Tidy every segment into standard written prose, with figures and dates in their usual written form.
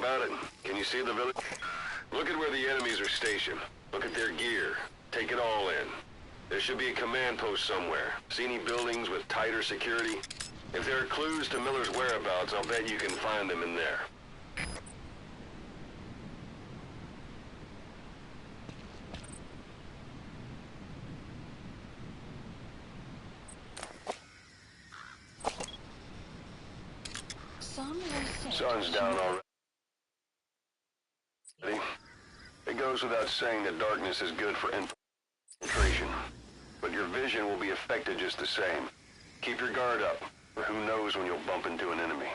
about it? Can you see the village? Look at where the enemies are stationed. Look at their gear. Take it all in. There should be a command post somewhere. See any buildings with tighter security? If there are clues to Miller's whereabouts, I'll bet you can find them in there. Sun's down already. It goes without saying that darkness is good for infiltration, but your vision will be affected just the same. Keep your guard up, or who knows when you'll bump into an enemy.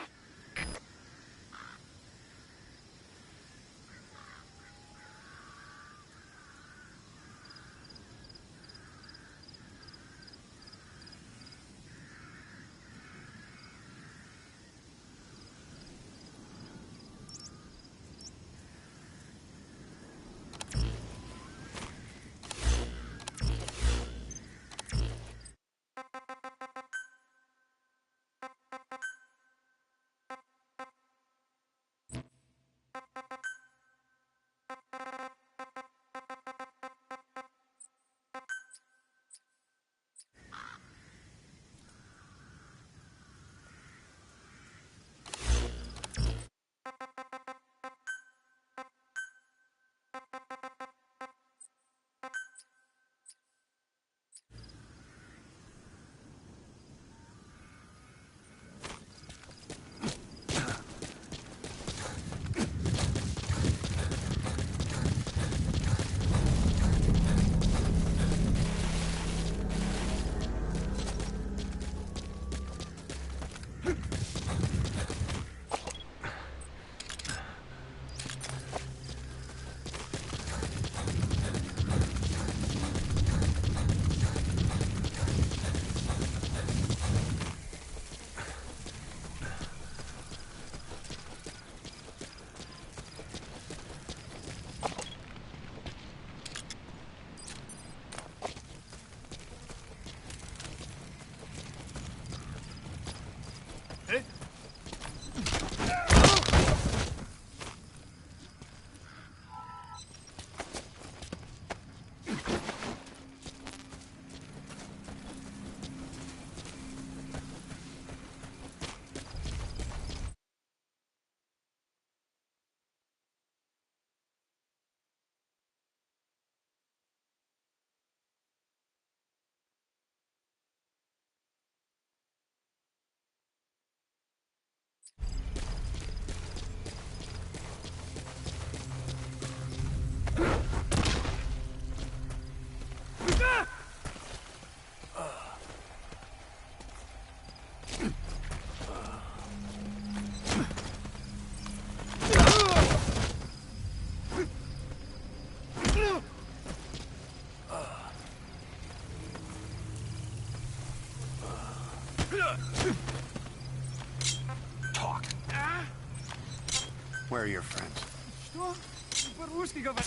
Talk. Where are your friends? Что? По-русски говорит.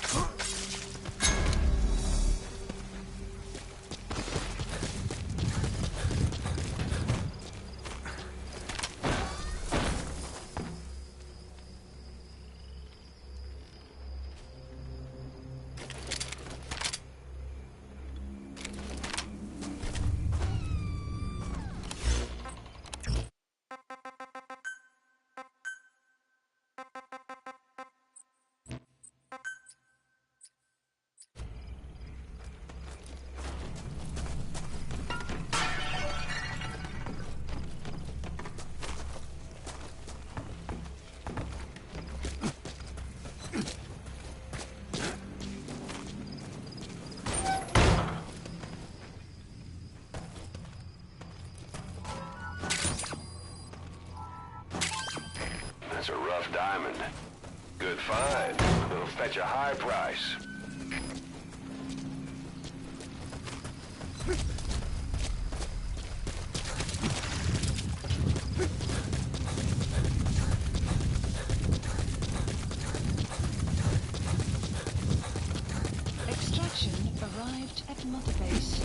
That's a rough diamond. Good find. It'll fetch a high price. Extraction arrived at Mother Base.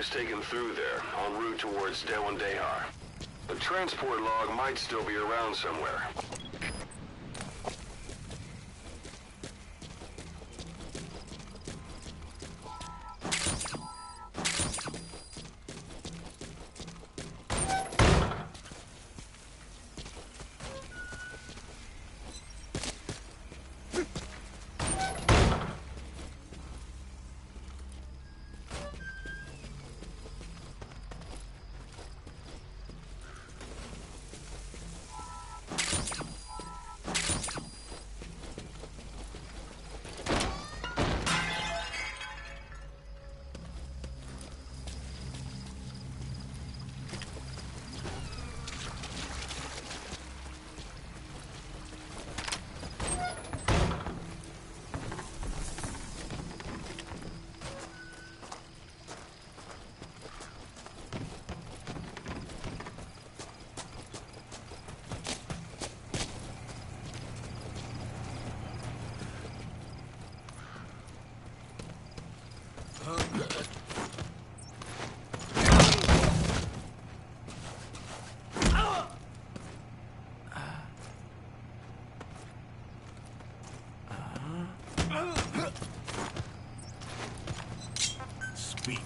was taken through there, en route towards Dehar. The transport log might still be around somewhere. Speak.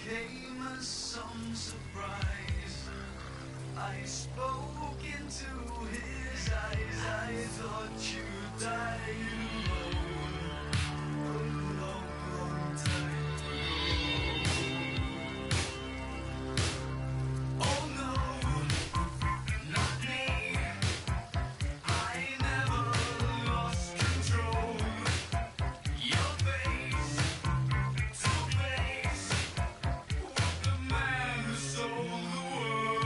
Came as some surprise. I spoke into his eyes. I thought you died alone a long, long time ago. Oh no, not me. I never lost control. Your face to face. The man who sold the world.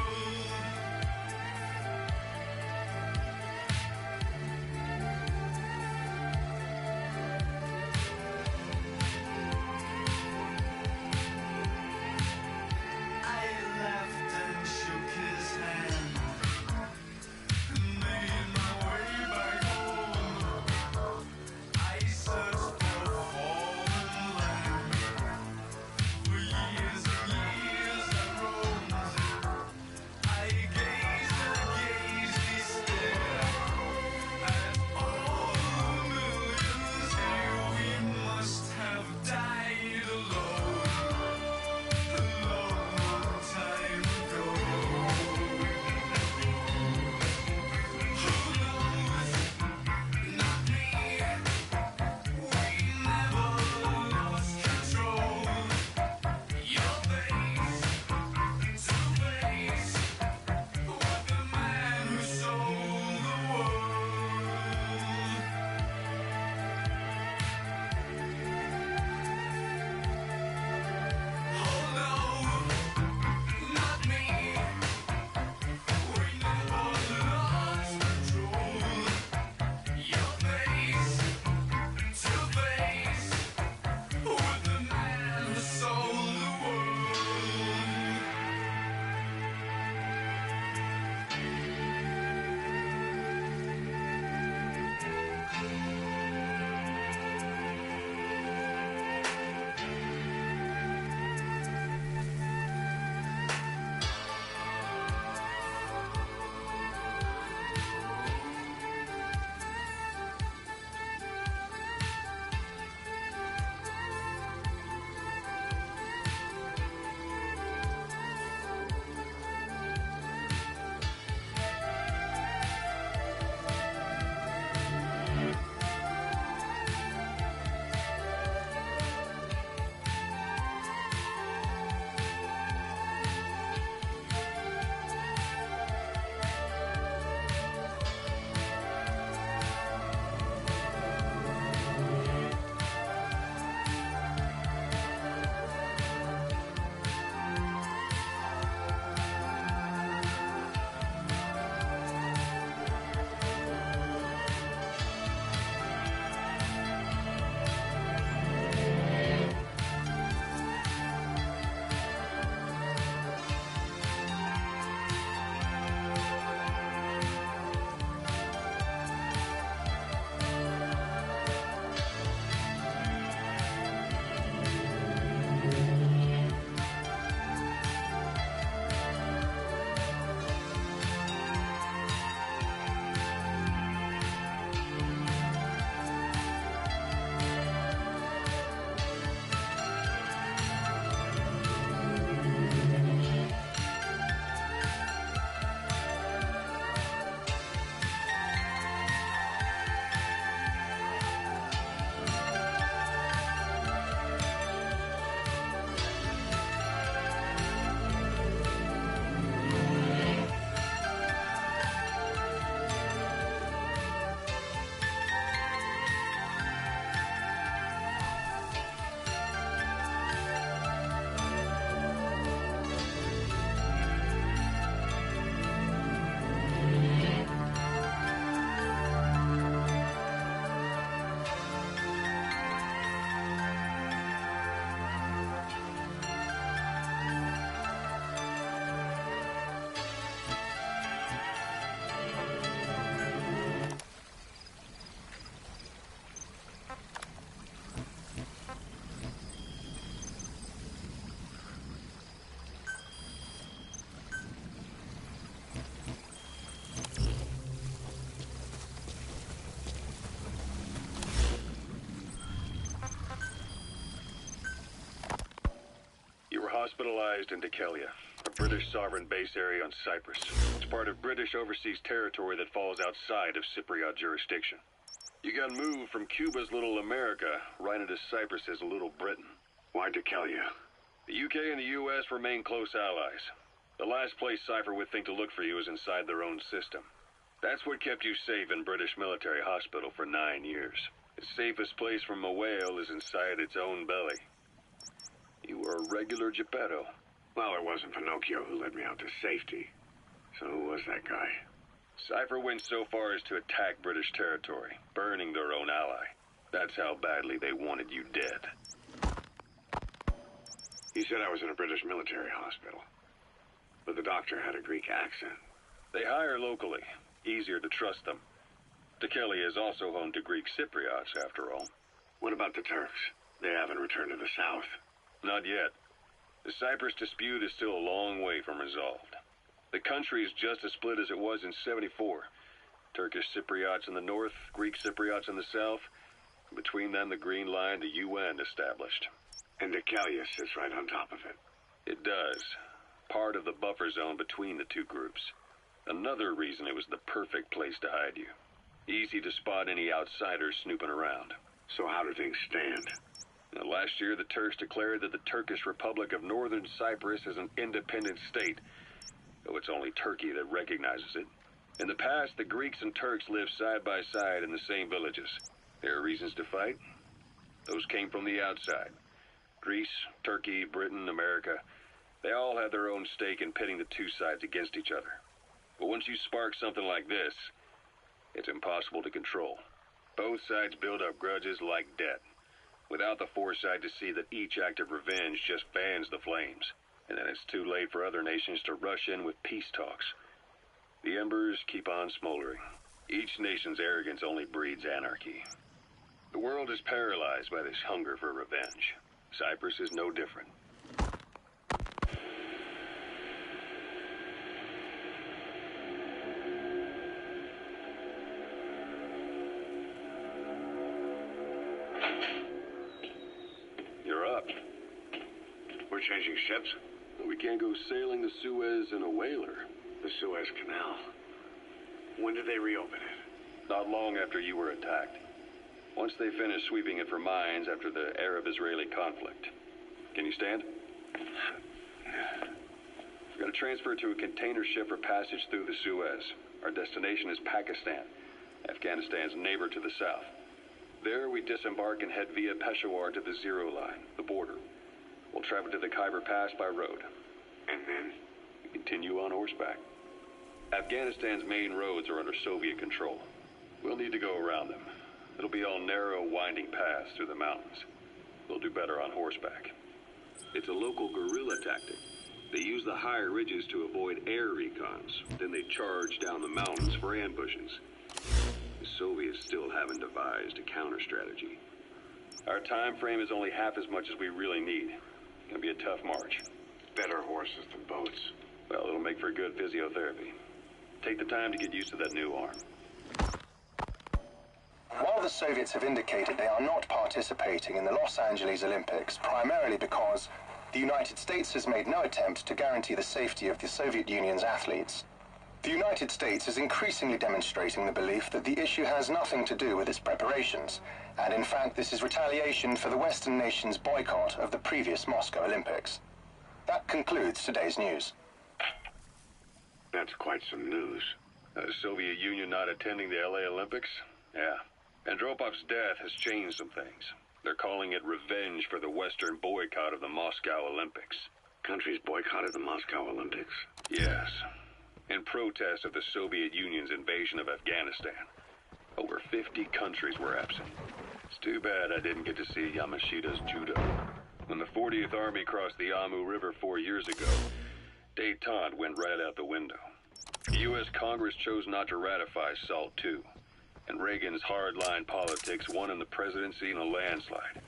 hospitalized in Dikelia, a British sovereign base area on Cyprus. It's part of British overseas territory that falls outside of Cypriot jurisdiction. You got moved from Cuba's Little America right into Cyprus's Little Britain. Why Dikelia? The UK and the US remain close allies. The last place Cypher would think to look for you is inside their own system. That's what kept you safe in British military hospital for 9 years. The safest place from a whale is inside its own belly. You were a regular Geppetto. Well, it wasn't Pinocchio who led me out to safety. So who was that guy? Cypher went so far as to attack British territory, burning their own ally. That's how badly they wanted you dead. He said I was in a British military hospital. But the doctor had a Greek accent. They hire locally. Easier to trust them. Dikelia is also home to Greek Cypriots, after all. What about the Turks? They haven't returned to the south. Not yet. The Cyprus dispute is still a long way from resolved. The country is just as split as it was in '74. Turkish Cypriots in the north, Greek Cypriots in the south. Between them, the Green Line, the UN established. And Dikelia sits right on top of it. It does. Part of the buffer zone between the two groups. Another reason it was the perfect place to hide you. Easy to spot any outsiders snooping around. So how do things stand? Now, last year, the Turks declared that the Turkish Republic of Northern Cyprus is an independent state, though it's only Turkey that recognizes it. In the past, the Greeks and Turks lived side by side in the same villages. There are reasons to fight. Those came from the outside. Greece, Turkey, Britain, America, they all had their own stake in pitting the two sides against each other. But once you spark something like this, it's impossible to control. Both sides build up grudges like debt, without the foresight to see that each act of revenge just fans the flames. And then it's too late for other nations to rush in with peace talks. The embers keep on smoldering. Each nation's arrogance only breeds anarchy. The world is paralyzed by this hunger for revenge. Cyprus is no different. You're up. We're changing ships? We can't go sailing the Suez in a whaler. The Suez Canal. When did they reopen it? Not long after you were attacked. Once they finished sweeping it for mines after the Arab-Israeli conflict. Can you stand? We're going to transfer to a container ship for passage through the Suez. Our destination is Pakistan, Afghanistan's neighbor to the south. There we disembark and head via Peshawar to the Zero Line, the border. We'll travel to the Khyber Pass by road. And then? We continue on horseback. Afghanistan's main roads are under Soviet control. We'll need to go around them. It'll be all narrow, winding paths through the mountains. We'll do better on horseback. It's a local guerrilla tactic. They use the higher ridges to avoid air recons. Then they charge down the mountains for ambushes. The Soviets still haven't devised a counter-strategy. Our time frame is only half as much as we really need. It's gonna be a tough march. Better horses than boats. Well, it'll make for good physiotherapy. Take the time to get used to that new arm. While the Soviets have indicated they are not participating in the Los Angeles Olympics, primarily because the United States has made no attempt to guarantee the safety of the Soviet Union's athletes, the United States is increasingly demonstrating the belief that the issue has nothing to do with its preparations, and in fact this is retaliation for the Western nations' boycott of the previous Moscow Olympics. That concludes today's news. That's quite some news. The Soviet Union not attending the LA Olympics? Yeah. Andropov's death has changed some things. They're calling it revenge for the Western boycott of the Moscow Olympics. Countries boycotted the Moscow Olympics? Yes. In protest of the Soviet Union's invasion of Afghanistan. Over 50 countries were absent. It's too bad I didn't get to see Yamashita's judo. When the 40th Army crossed the Amu River 4 years ago, détente went right out the window. The U.S. Congress chose not to ratify SALT II, and Reagan's hardline politics won him the presidency in a landslide.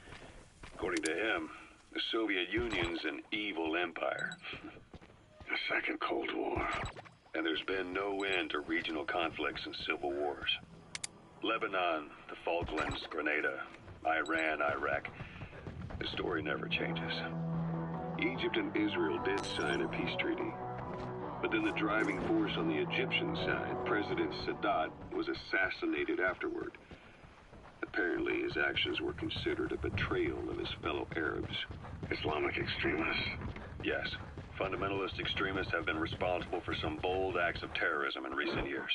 According to him, the Soviet Union's an evil empire. A second Cold War. And there's been no end to regional conflicts and civil wars. Lebanon, the Falklands, Grenada, Iran, Iraq. The story never changes. Egypt and Israel did sign a peace treaty. But then the driving force on the Egyptian side, President Sadat, was assassinated afterward. Apparently, his actions were considered a betrayal of his fellow Arabs. Islamic extremists? Yes. Fundamentalist extremists have been responsible for some bold acts of terrorism in recent years.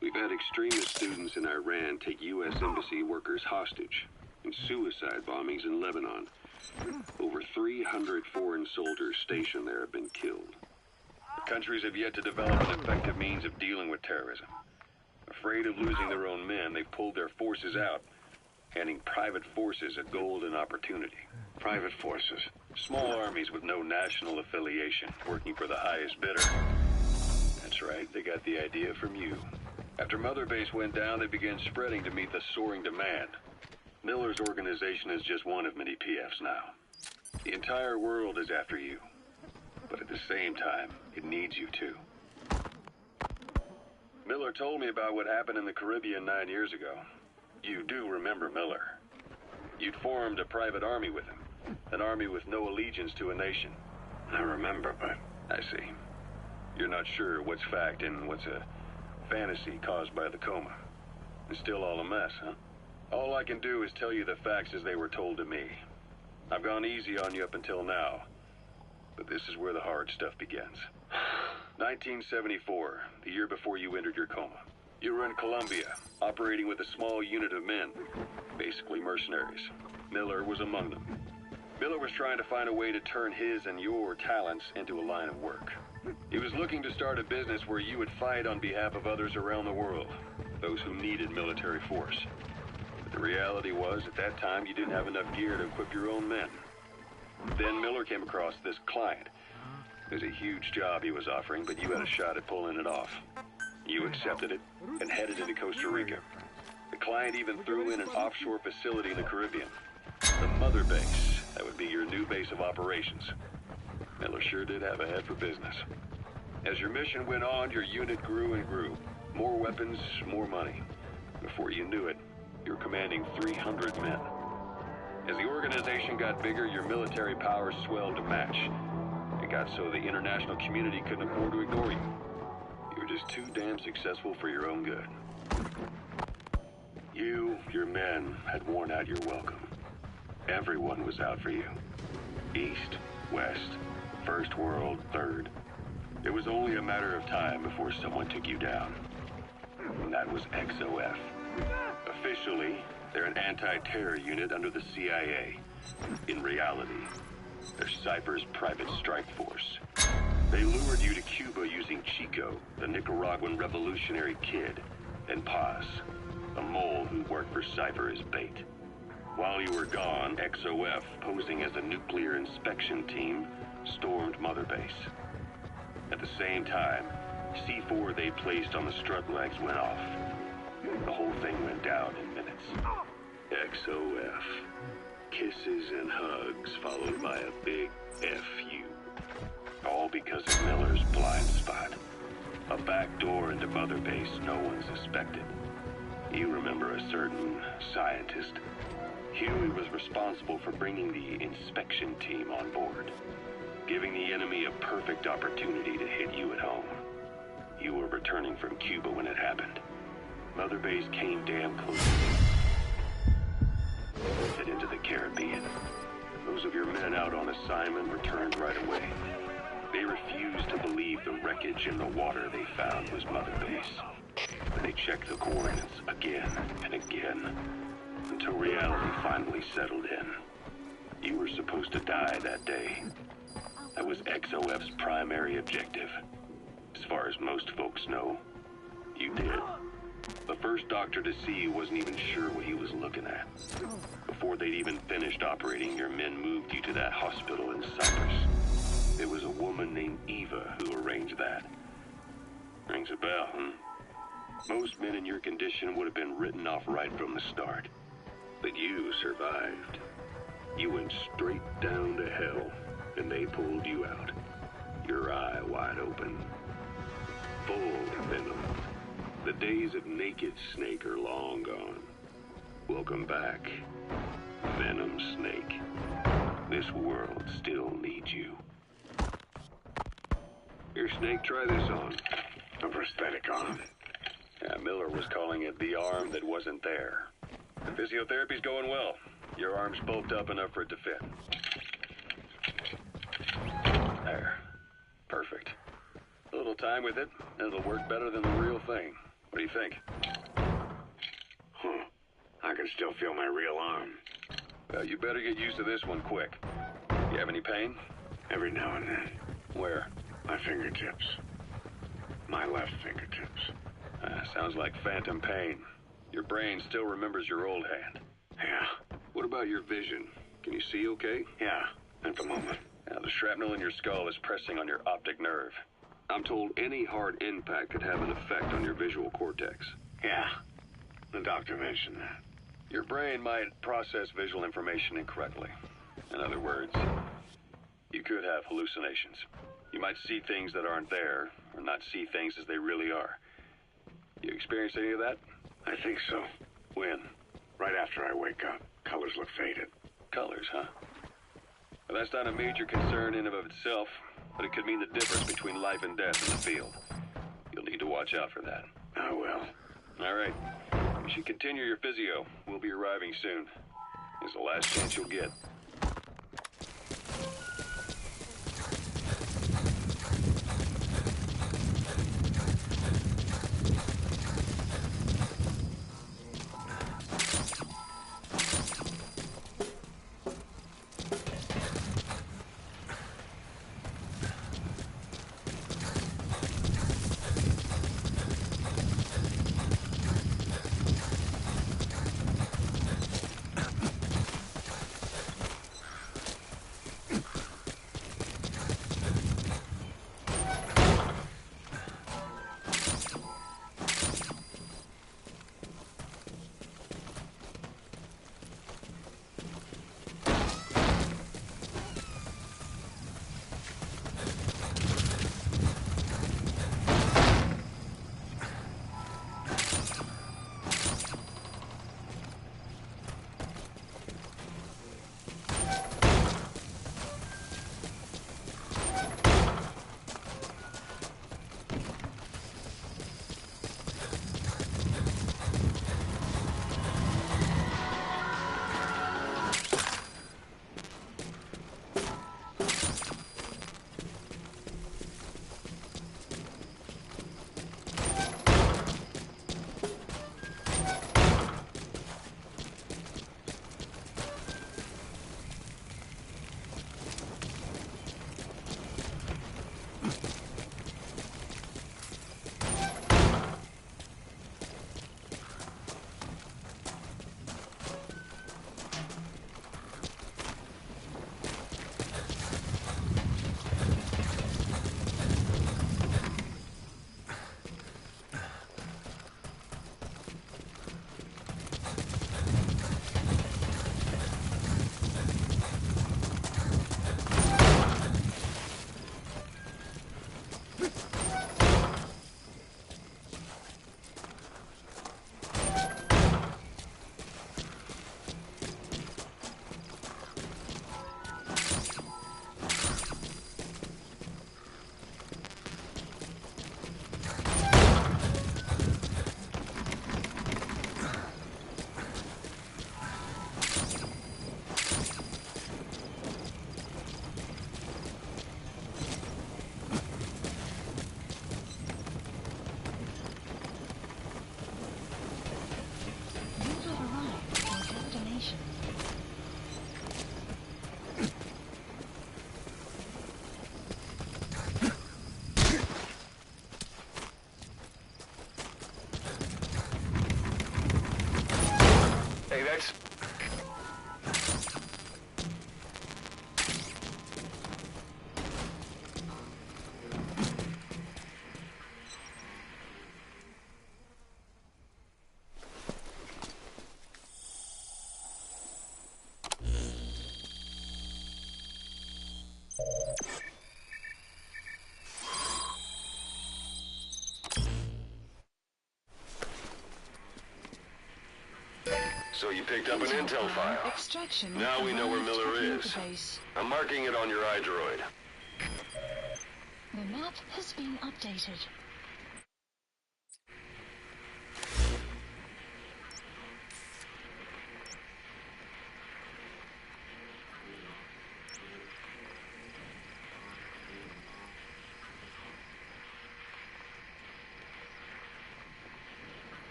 We've had extremist students in Iran take U.S. embassy workers hostage, and suicide bombings in Lebanon. Over 300 foreign soldiers stationed there have been killed. Countries have yet to develop an effective means of dealing with terrorism. Afraid of losing their own men, they've pulled their forces out, handing private forces a golden opportunity. Private forces. Small armies with no national affiliation, working for the highest bidder. That's right, they got the idea from you. After Mother Base went down, they began spreading to meet the soaring demand. Miller's organization is just one of many PFs now. The entire world is after you. But at the same time, it needs you too. Miller told me about what happened in the Caribbean 9 years ago. You do remember Miller. You'd formed a private army with him. An army with no allegiance to a nation. I remember, but... I see. You're not sure what's fact and what's a fantasy caused by the coma. It's still all a mess, huh? All I can do is tell you the facts as they were told to me. I've gone easy on you up until now. But this is where the hard stuff begins. 1974, the year before you entered your coma. You were in Colombia, operating with a small unit of men, basically mercenaries. Miller was among them. Miller was trying to find a way to turn his and your talents into a line of work. He was looking to start a business where you would fight on behalf of others around the world, those who needed military force. But the reality was, at that time, you didn't have enough gear to equip your own men. Then Miller came across this client. It was a huge job he was offering, but you had a shot at pulling it off. You accepted it and headed into Costa Rica. The client even threw in an offshore facility in the Caribbean. The Mother Base. That would be your new base of operations. Miller sure did have a head for business. As your mission went on, your unit grew and grew. More weapons, more money. Before you knew it, you were commanding 300 men. As the organization got bigger, your military powers swelled to match. It got so the international community couldn't afford to ignore you. You were just too damn successful for your own good. You, your men, had worn out your welcome. Everyone was out for you. East, West, First World, Third. It was only a matter of time before someone took you down. And that was XOF. Officially, they're an anti-terror unit under the CIA. In reality, they're Cypher's private strike force. They lured you to Cuba using Chico, the Nicaraguan revolutionary kid, and Paz, a mole who worked for Cypher as bait. While you were gone, XOF, posing as a nuclear inspection team, stormed Mother Base. At the same time, C4 they placed on the strut legs went off. The whole thing went down in minutes. XOF. Kisses and hugs followed by a big F-U. All because of Miller's blind spot. A back door into Mother Base no one suspected. You remember a certain scientist. Huey was responsible for bringing the inspection team on board, giving the enemy a perfect opportunity to hit you at home. You were returning from Cuba when it happened. Mother Base came damn close to into the Caribbean. Those of your men out on assignment returned right away. They refused to believe the wreckage in the water they found was Mother Base. But they checked the coordinates again and again, until reality finally settled in. You were supposed to die that day. That was XOF's primary objective. As far as most folks know, you did. The first doctor to see you wasn't even sure what he was looking at. Before they'd even finished operating, your men moved you to that hospital in Cyprus. It was a woman named Eva who arranged that. Rings a bell, huh? Most men in your condition would have been written off right from the start. But you survived. You went straight down to hell, and they pulled you out. Your eye wide open. Full venom. The days of Naked Snake are long gone. Welcome back, Venom Snake. This world still needs you. Here, Snake, try this on. A prosthetic arm. Yeah, Miller was calling it the arm that wasn't there. The physiotherapy's going well. Your arm's bulked up enough for it to fit. There. Perfect. A little time with it, and it'll work better than the real thing. What do you think? Huh. I can still feel my real arm. Well, you better get used to this one quick. You have any pain? Every now and then. Where? My fingertips. My left fingertips. Sounds like phantom pain. Your brain still remembers your old hand. Yeah. What about your vision? Can you see okay? Yeah. At the moment. Now, the shrapnel in your skull is pressing on your optic nerve. I'm told any hard impact could have an effect on your visual cortex. Yeah. The doctor mentioned that. Your brain might process visual information incorrectly. In other words, you could have hallucinations. You might see things that aren't there, or not see things as they really are. You experience any of that? I think so. When? Right after I wake up. Colors look faded. Colors, huh? Well, that's not a major concern in and of itself, but it could mean the difference between life and death in the field. You'll need to watch out for that. I will. All right. You should continue your physio. We'll be arriving soon. It's the last chance you'll get. So you picked up an intel file. Extraction. Now we know where arrived Miller at is. Motorbase. I'm marking it on your iDroid. The map has been updated.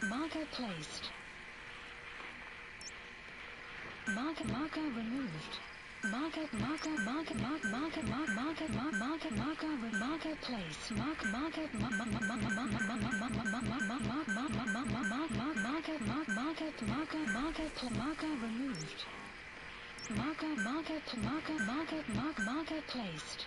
Marker placed. Marker removed. Marker place. Marker removed. Marker placed.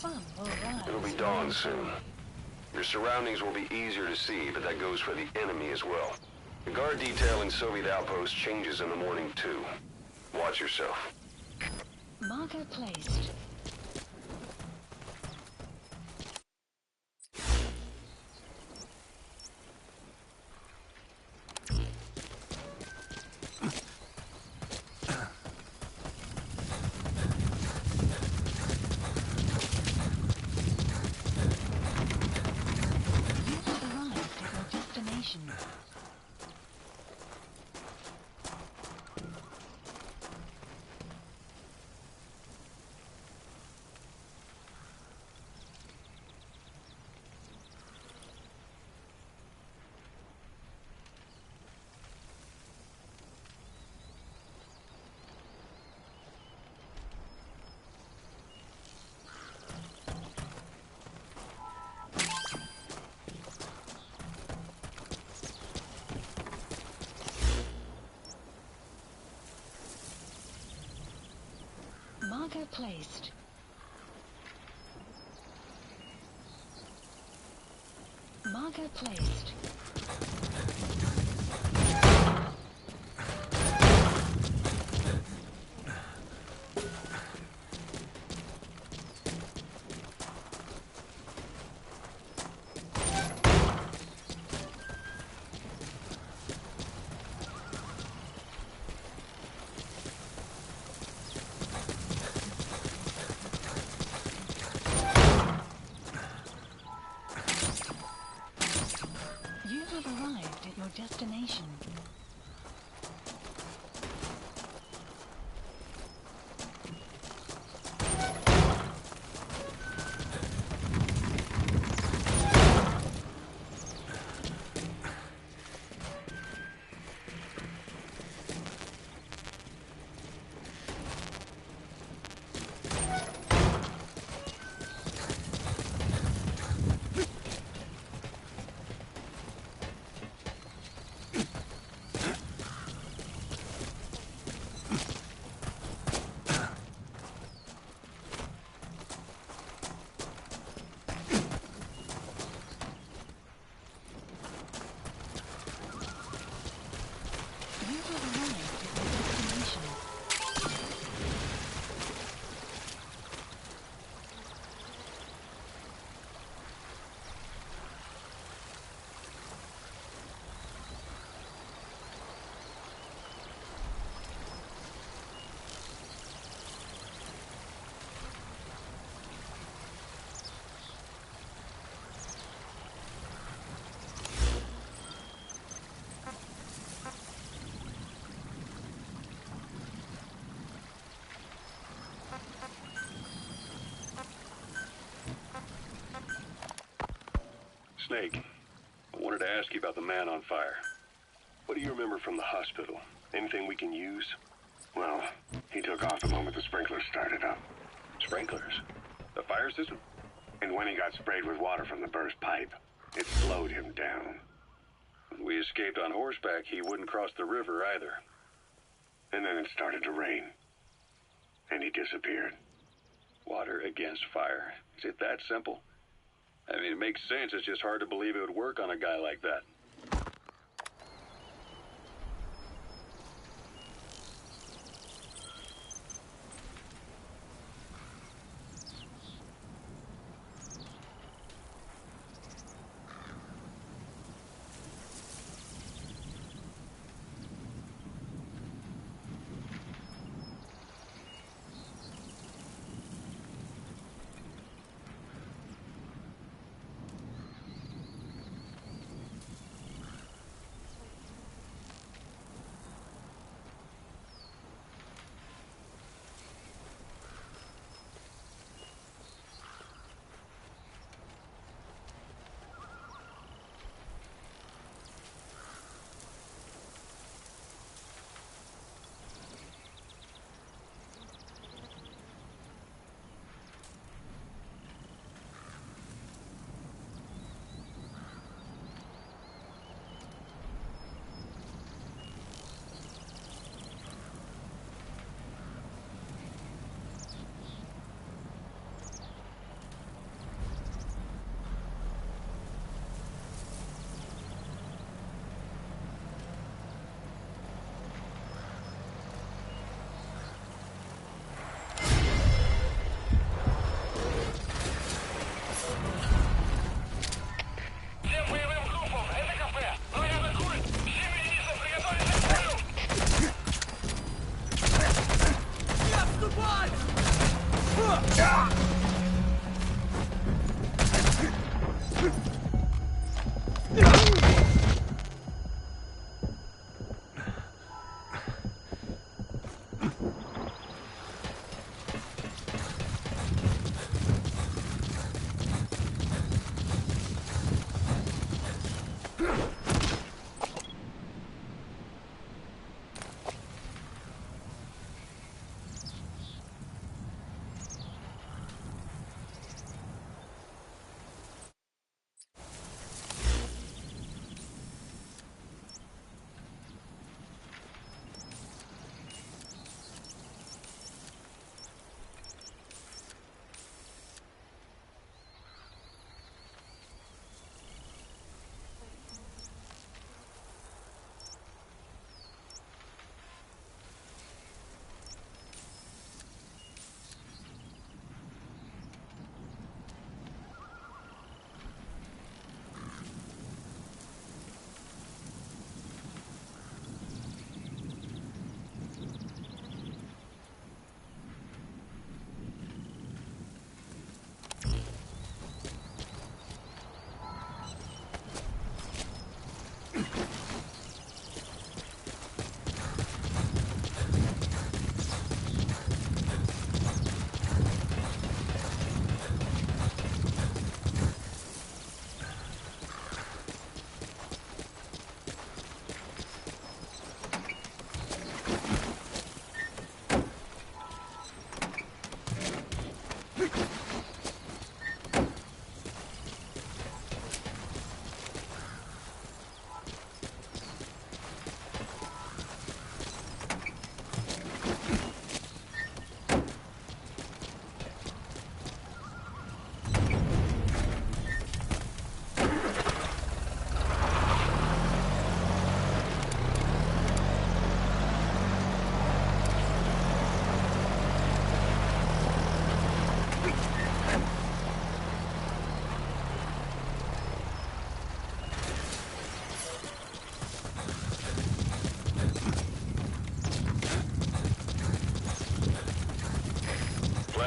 Sun will rise. It'll be dawn soon. Your surroundings will be easier to see, but that goes for the enemy as well. The guard detail in Soviet outposts changes in the morning, too. Watch yourself. Marker placed. You have arrived at your destination. Marker placed. Marker placed. You have arrived at your destination. You have arrived at your destination. Snake, I wanted to ask you about the man on fire. What do you remember from the hospital? Anything we can use? Well, he took off the moment the sprinklers started up. Sprinklers? The fire system? And when he got sprayed with water from the burst pipe, it slowed him down. When we escaped on horseback, he wouldn't cross the river either. And then it started to rain. And he disappeared. Water against fire. Is it that simple? I mean, it makes sense. It's just hard to believe it would work on a guy like that.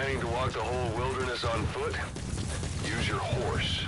Planning to walk the whole wilderness on foot? Use your horse.